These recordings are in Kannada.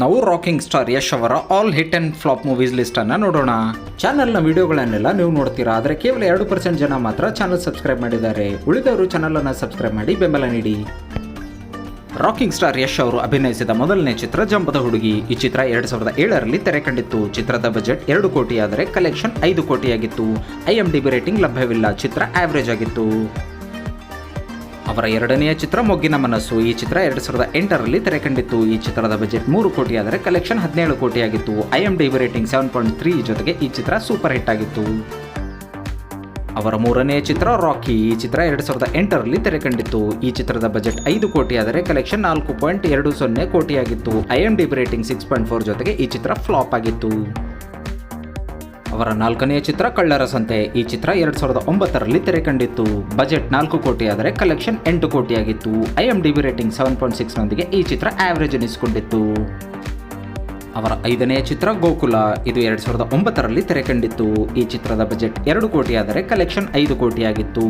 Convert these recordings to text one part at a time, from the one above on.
ನಾವು ರಾಕಿಂಗ್ ಸ್ಟಾರ್ ಯಶ್ ಅವರ all hit and flop movies list ಅನ್ನ ನೋಡೋಣ. ಚಾನೆಲ್ನ ವಿಡಿಯೋಗಳನ್ನೆಲ್ಲ ನೀವು ನೋಡ್ತೀರಾ, ಆದರೆ ಕೇವಲ 2% ಜನ ಮಾತ್ರ ಚಾನೆಲ್ ಸಬ್ಸ್ಕ್ರೈಬ್ ಮಾಡಿದ್ದಾರೆ. ಉಳಿದವರು ಚಾನೆಲ್ ಅನ್ನು ಸಬ್ಸ್ಕ್ರೈಬ್ ಮಾಡಿ ಬೆಂಬಲ ನೀಡಿ. ರಾಕಿಂಗ್ ಸ್ಟಾರ್ ಯಶ್ ಅವರು ಅಭಿನಯಿಸಿದ ಮೊದಲನೇ ಚಿತ್ರ ಜಂಬದ ಹುಡುಗಿ. ಈ ಚಿತ್ರ 2007ರಲ್ಲಿ ತೆರೆ ಕಂಡಿತ್ತು. ಚಿತ್ರದ ಬಜೆಟ್ 2 ಕೋಟಿ ಆದರೆ ಕಲೆಕ್ಷನ್ 5 ಕೋಟಿಯಾಗಿತ್ತು. IMDb ರೇಟಿಂಗ್ ಲಭ್ಯವಿಲ್ಲ. ಚಿತ್ರ ಆವರೇಜ್ ಆಗಿತ್ತು. ಅವರ ಎರಡನೆಯ ಚಿತ್ರ ಮೊಗ್ಗಿನ ಮನಸ್ಸು. ಈ ಚಿತ್ರ 2008ರಲ್ಲಿ ತೆರೆ ಕಂಡಿತ್ತು. ಈ ಚಿತ್ರದ ಬಜೆಟ್ 3 ಕೋಟಿ ಆದರೆ ಕಲೆಕ್ಷನ್ 17 ಕೋಟಿಯಾಗಿತ್ತು. IMDb ರೇಟಿಂಗ್ 7.3 ಜೊತೆಗೆ ಈ ಚಿತ್ರ ಸೂಪರ್ ಹಿಟ್ ಆಗಿತ್ತು. ಅವರ ಮೂರನೆಯ ಚಿತ್ರ ರಾಕಿ. ಈ ಚಿತ್ರ 2008ರಲ್ಲಿ ತೆರೆ ಕಂಡಿತ್ತು. ಈ ಚಿತ್ರದ ಬಜೆಟ್ 5 ಕೋಟಿ ಆದರೆ ಕಲೆಕ್ಷನ್ 4.20 ಕೋಟಿಯಾಗಿತ್ತು. IMDb ರೇಟಿಂಗ್ 6.4 ಜೊತೆಗೆ ಈ ಚಿತ್ರ ಫ್ಲಾಪ್ ಆಗಿತ್ತು. ಅವರ ನಾಲ್ಕನೆಯ ಚಿತ್ರ ಕಳ್ಳರ ಸಂತೆ. ಈ ಚಿತ್ರ 2009ರಲ್ಲಿ ತೆರೆ ಕಂಡಿತ್ತು. ಬಜೆಟ್ 4 ಕೋಟಿ ಆದರೆ ಕಲೆಕ್ಷನ್ 8 ಕೋಟಿಯಾಗಿತ್ತು. IMDb ರೇಟಿಂಗ್ 7.6 ನೊಂದಿಗೆ ಈ ಚಿತ್ರ ಆವರೇಜ್ ಎನಿಸಿಕೊಂಡಿತ್ತು. ಅವರ ಐದನೆಯ ಚಿತ್ರ ಗೋಕುಲ. ಇದು 2009ರಲ್ಲಿ ತೆರೆ ಕಂಡಿತ್ತು. ಈ ಚಿತ್ರದ ಬಜೆಟ್ 2 ಕೋಟಿ ಆದರೆ ಕಲೆಕ್ಷನ್ 5 ಕೋಟಿಯಾಗಿತ್ತು.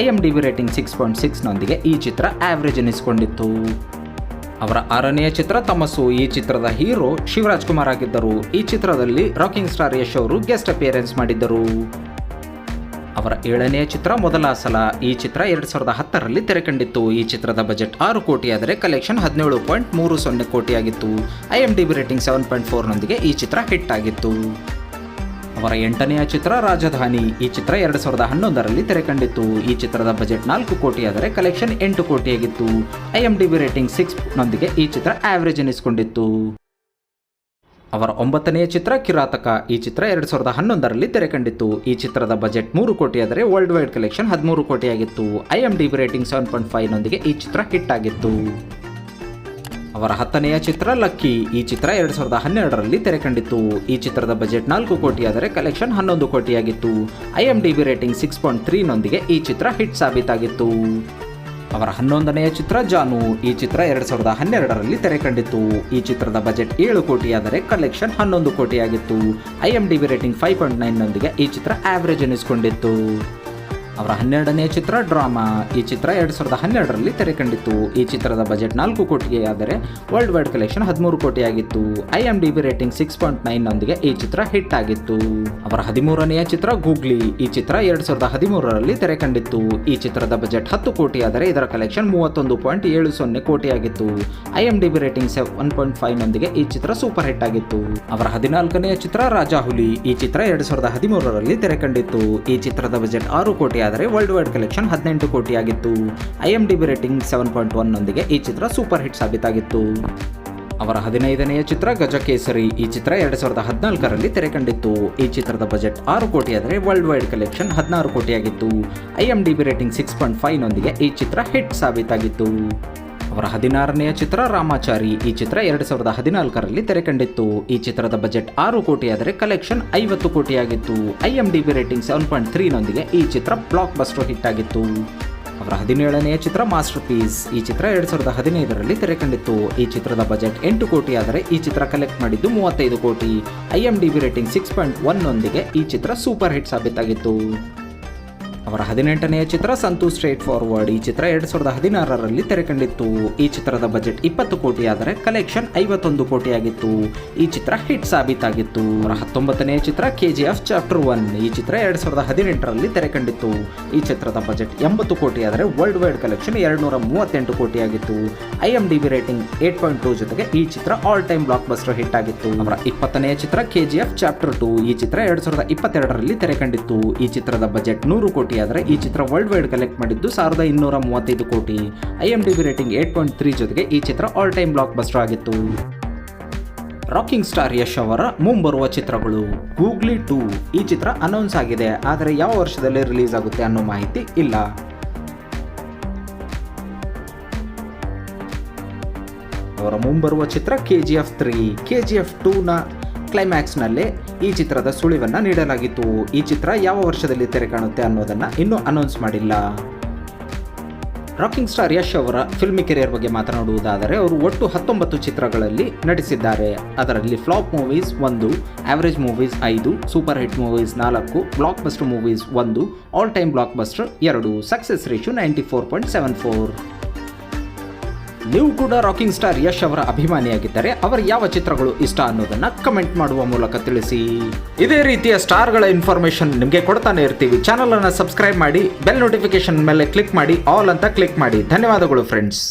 IMDb ರೇಟಿಂಗ್ 6.6 ನೊಂದಿಗೆ ಈ ಚಿತ್ರ ಆವರೇಜ್ ಎನಿಸಿಕೊಂಡಿತ್ತು. ಅವರ ಆರನೆಯ ಚಿತ್ರ ತಮಸ್ಸು. ಈ ಚಿತ್ರದ ಹೀರೋ ಶಿವರಾಜ್ ಕುಮಾರ್ ಆಗಿದ್ದರು. ಈ ಚಿತ್ರದಲ್ಲಿ ರಾಕಿಂಗ್ ಸ್ಟಾರ್ ಯಶ್ ಅವರು ಗೆಸ್ಟ್ ಅಪಿಯರೆನ್ಸ್ ಮಾಡಿದ್ದರು. ಅವರ ಏಳನೆಯ ಚಿತ್ರ ಮೊದಲ ಸಲ. ಈ ಚಿತ್ರ 2010ರಲ್ಲಿ ತೆರೆ ಕಂಡಿತ್ತು. ಈ ಚಿತ್ರದ ಬಜೆಟ್ 6 ಕೋಟಿ ಆದರೆ ಕಲೆಕ್ಷನ್ 17.30 ಕೋಟಿಯಾಗಿತ್ತು. IMDb ರೇಟಿಂಗ್ 7.4 ನೊಂದಿಗೆ ಈ ಚಿತ್ರ ಹಿಟ್ ಆಗಿತ್ತು. ಅವರ 8ನೆಯ ಚಿತ್ರ ರಾಜಧಾನಿ. ಈ ಚಿತ್ರ 2011ರಲ್ಲಿ ತೆರೆ ಕಂಡಿತ್ತು. ಈ ಚಿತ್ರದ ಬಜೆಟ್ 4 ಕೋಟಿ ಆದರೆ ಕಲೆಕ್ಷನ್ 8 ಕೋಟಿಯಾಗಿತ್ತು. IMDb ರೇಟಿಂಗ್ 6 ನೊಂದಿಗೆ ಈ ಚಿತ್ರ ಆವರೇಜ್ ಎನಿಸಿಕೊಂಡಿತ್ತು. ಅವರ 9ನೆಯ ಚಿತ್ರ ಕಿರಾತಕ. ಈ ಚಿತ್ರ 2011ರಲ್ಲಿ ತೆರೆ ಕಂಡಿತ್ತು. ಈ ಚಿತ್ರದ ಬಜೆಟ್ 3 ಕೋಟಿ ಆದರೆ world wide collection 13 ಕೋಟಿಯಾಗಿತ್ತು. IMDb rating 7.5 ನೊಂದಿಗೆ ಈ ಚಿತ್ರ ಹಿಟ್ ಆಗಿತ್ತು. ಅವರ 10ನೆಯ ಚಿತ್ರ ಲಕ್ಕಿ. ಈ ಚಿತ್ರ 2012ರಲ್ಲಿ ತೆರೆ ಕಂಡಿತ್ತು. ಈ ಚಿತ್ರದ ಬಜೆಟ್ 4 ಕೋಟಿ ಆದರೆ ಕಲೆಕ್ಷನ್ 11 ಕೋಟಿಯಾಗಿತ್ತು. IMDb ರೇಟಿಂಗ್ 6.3 ನೊಂದಿಗೆ ಈ ಚಿತ್ರ ಹಿಟ್ ಸಾಬೀತಾಗಿತ್ತು. ಅವರ 11ನೆಯ ಚಿತ್ರ ಜಾನು. ಈ ಚಿತ್ರ 2012ರಲ್ಲಿ ತೆರೆ ಕಂಡಿತ್ತು. ಈ ಚಿತ್ರದ ಬಜೆಟ್ 7 ಕೋಟಿ ಆದರೆ ಕಲೆಕ್ಷನ್ 11 ಕೋಟಿಯಾಗಿತ್ತು. IMDb ರೇಟಿಂಗ್ 5.9 ನೊಂದಿಗೆ ಈ ಚಿತ್ರ ಆವರೇಜ್ ಎನಿಸಿಕೊಂಡಿತ್ತು. ಅವರ 12ನೆಯ ಚಿತ್ರ ಡ್ರಾಮಾ. ಈ ಚಿತ್ರ 2012ರಲ್ಲಿ ತೆರೆ ಕಂಡಿತ್ತು. ಈ ಚಿತ್ರದ ಬಜೆಟ್ 4 ಕೋಟಿ ಆದರೆ world wide collection 13 ಕೋಟಿಯಾಗಿತ್ತು. IMDb rating 6.9 ನೊಂದಿಗೆ ಈ ಚಿತ್ರ ಹಿಟ್ ಆಗಿತ್ತು. ಅವರ 13ನೆಯ ಚಿತ್ರ ಗೂಗ್ಲಿ. ಈ ಚಿತ್ರ 2013ರಲ್ಲಿ ತೆರೆ ಕಂಡಿತ್ತು. ಈ ಚಿತ್ರದ ಬಜೆಟ್ 10 ಕೋಟಿ ಆದರೆ ಇದರ ಕಲೆಕ್ಷನ್ 31.70 ಕೋಟಿಯಾಗಿತ್ತು. IMDb ರೇಟಿಂಗ್ 7.5 ನೊಂದಿಗೆ ಈ ಚಿತ್ರ ಸೂಪರ್ ಹಿಟ್ ಆಗಿತ್ತು. ಅವರ 14ನೆಯ ಚಿತ್ರ ರಾಜಾಹುಲಿ. ಈ ಚಿತ್ರ 2013ರಲ್ಲಿ ತೆರೆ ಕಂಡಿತ್ತು. ಈ ಚಿತ್ರದ ಬಜೆಟ್ 6 ಕೋಟಿ ಆದರೆ world wide collection 18 ಕೋಟಿಯಾಗಿತ್ತು. IMDb rating 7.1 ನೊಂದಿಗೆ ಈ ಚಿತ್ರ ಸೂಪರ್ ಹಿಟ್ ಸಾಬೀತಾಗಿತ್ತು. ಅವರ 15ನೆಯ ಚಿತ್ರ ಗಜಕೇಸರಿ. ಈ ಚಿತ್ರ 2014ರಲ್ಲಿ ತೆರೆ ಕಂಡಿತ್ತು. ಈ ಚಿತ್ರದ ಬಜೆಟ್ 6 ಕೋಟಿ ಆದರೆ world wide collection 16 ಕೋಟಿಯಾಗಿತ್ತು. IMDb rating 6.5 ನೊಂದಿಗೆ ಈ ಚಿತ್ರ ಹಿಟ್ ಸಾಬೀತಾಗಿತ್ತು. ಅವರ 16ನೆಯ ಚಿತ್ರ ರಾಮಾಚಾರಿ. ಈ ಚಿತ್ರ 2014ರಲ್ಲಿ ತೆರೆ ಕಂಡಿತ್ತು. ಈ ಚಿತ್ರದ ಬಜೆಟ್ 6 ಕೋಟಿ ಆದರೆ ಕಲೆಕ್ಷನ್ 50 ಕೋಟಿಯಾಗಿತ್ತು. IMDb ರೇಟಿಂಗ್ 7.3 ನೊಂದಿಗೆ ಈ ಚಿತ್ರ ಬ್ಲಾಕ್ ಬಸ್ಟರ್ ಹಿಟ್ ಆಗಿತ್ತು. ಅವರ 17ನೆಯ ಚಿತ್ರ ಮಾಸ್ಟರ್ ಪೀಸ್. ಈ ಚಿತ್ರ 2015ರಲ್ಲಿ ತೆರೆ ಕಂಡಿತ್ತು. ಈ ಚಿತ್ರದ ಬಜೆಟ್ 8 ಕೋಟಿ ಆದರೆ ಈ ಚಿತ್ರ ಕಲೆಕ್ಟ್ ಮಾಡಿದ್ದು 35 ಕೋಟಿ. IMDb ರೇಟಿಂಗ್ 6.1 ನೊಂದಿಗೆ ಈ ಚಿತ್ರ ಸೂಪರ್ ಹಿಟ್ ಸಾಬೀತಾಗಿತ್ತು. ಅವರ 18ನೆಯ ಚಿತ್ರ ಸಂತು ಸ್ಟ್ರೇಟ್ ಫಾರ್ವರ್ಡ್. ಈ ಚಿತ್ರ 2016ರಲ್ಲಿ ತೆರೆ ಕಂಡಿತ್ತು. ಈ ಚಿತ್ರದ ಬಜೆಟ್ 20 ಕೋಟಿ ಆದರೆ ಕಲೆಕ್ಷನ್ 51 ಕೋಟಿಯಾಗಿತ್ತು. ಈ ಚಿತ್ರ ಹಿಟ್ ಸಾಬೀತಾಗಿತ್ತು. ಅವರ 19ನೆಯ ಚಿತ್ರ KGF ಚಾಪ್ಟರ್ 1. ಈ ಚಿತ್ರ 2018ರಲ್ಲಿ ತೆರೆ ಕಂಡಿತ್ತು. ಈ ಚಿತ್ರದ ಬಜೆಟ್ 80 ಕೋಟಿ ಆದರೆ ವರ್ಲ್ಡ್ ವೈಡ್ ಕಲೆಕ್ಷನ್ 238 ಕೋಟಿಯಾಗಿತ್ತು. IMDb ರೇಟಿಂಗ್ 8.2 ಜೊತೆಗೆ ಈ ಚಿತ್ರ all time blockbuster hit ಆಗಿತ್ತು. ಅವರ 20ನೆಯ ಚಿತ್ರ KGF ಚಾಪ್ಟರ್ 2. ಈ ಚಿತ್ರ 2022ರಲ್ಲಿ ತೆರೆ ಕಂಡಿತ್ತು. ಈ ಚಿತ್ರದ ಬಜೆಟ್ 100 ಕೋಟಿ ಆದರೆ ಈ ಚಿತ್ರ ವರ್ಲ್ಡ್ ವೈಡ್ ಕಲೆಕ್ಟ್ ಮಾಡಿದ್ದು 1235 ಕೋಟಿ. IMDb ರೇಟಿಂಗ್ 8.3 ಜೊತೆಗೆ ಈ ಚಿತ್ರ ಆಲ್ ಟೈಮ್ ಬ್ಲಾಕ್ ಬಸ್ಟರ್ ಆಗಿತ್ತು. ರಾಕಿಂಗ್ ಸ್ಟಾರ್ ಯಶ್ ಅವರ ಮುಂಬರುವ ಚಿತ್ರಗಳು. ಗೂಗ್ಲಿ 2. ಈ ಚಿತ್ರ ಅನೌನ್ಸ್ ಆಗಿದೆ, ಆದರೆ ಯಾವ ವರ್ಷದಲ್ಲಿ ರಿಲೀಸ್ ಆಗುತ್ತೆ ಅನ್ನೋ ಮಾಹಿತಿ ಇಲ್ಲ. ಅವರ ಮುಂಬರುವ ಚಿತ್ರ KGF 3. KGF 2ನ ಕ್ಲೈಮ್ಯಾಕ್ಸ್ನಲ್ಲೇ ಈ ಚಿತ್ರದ ಸುಳಿವನ್ನು ನೀಡಲಾಗಿತ್ತು. ಈ ಚಿತ್ರ ಯಾವ ವರ್ಷದಲ್ಲಿ ತೆರೆ ಕಾಣುತ್ತೆ ಅನ್ನೋದನ್ನು ಇನ್ನೂ ಅನೌನ್ಸ್ ಮಾಡಿಲ್ಲ. ರಾಕಿಂಗ್ ಸ್ಟಾರ್ ಯಶ್ ಅವರ ಫಿಲ್ಮಿ ಕೆರಿಯರ್ ಬಗ್ಗೆ ಮಾತನಾಡುವುದಾದರೆ ಅವರು ಒಟ್ಟು 19 ಚಿತ್ರಗಳಲ್ಲಿ ನಟಿಸಿದ್ದಾರೆ. ಅದರಲ್ಲಿ flop movies 1, average movies 5, super hit movies 4, blockbuster movies 1, all time blockbuster 2, success ratio 94.74. ನೀವು ಕೂಡ ರಾಕಿಂಗ್ ಸ್ಟಾರ್ ಯಶ್ ಅವರ ಅಭಿಮಾನಿಯಾಗಿದ್ದರೆ ಅವರ ಯಾವ ಚಿತ್ರಗಳು ಇಷ್ಟ ಅನ್ನೋದನ್ನ ಕಮೆಂಟ್ ಮಾಡುವ ಮೂಲಕ ತಿಳಿಸಿ. ಇದೇ ರೀತಿಯ ಸ್ಟಾರ್ಗಳ ಇನ್ಫಾರ್ಮೇಶನ್ ನಿಮಗೆ ಕೊಡ್ತಾನೆ ಇರ್ತೀವಿ. ಚಾನಲ್ ಅನ್ನು ಸಬ್ಸ್ಕ್ರೈಬ್ ಮಾಡಿ, ಬೆಲ್ ನೋಟಿಫಿಕೇಶನ್ ಮೇಲೆ ಕ್ಲಿಕ್ ಮಾಡಿ, ಆಲ್ ಅಂತ ಕ್ಲಿಕ್ ಮಾಡಿ. ಧನ್ಯವಾದಗಳು ಫ್ರೆಂಡ್ಸ್.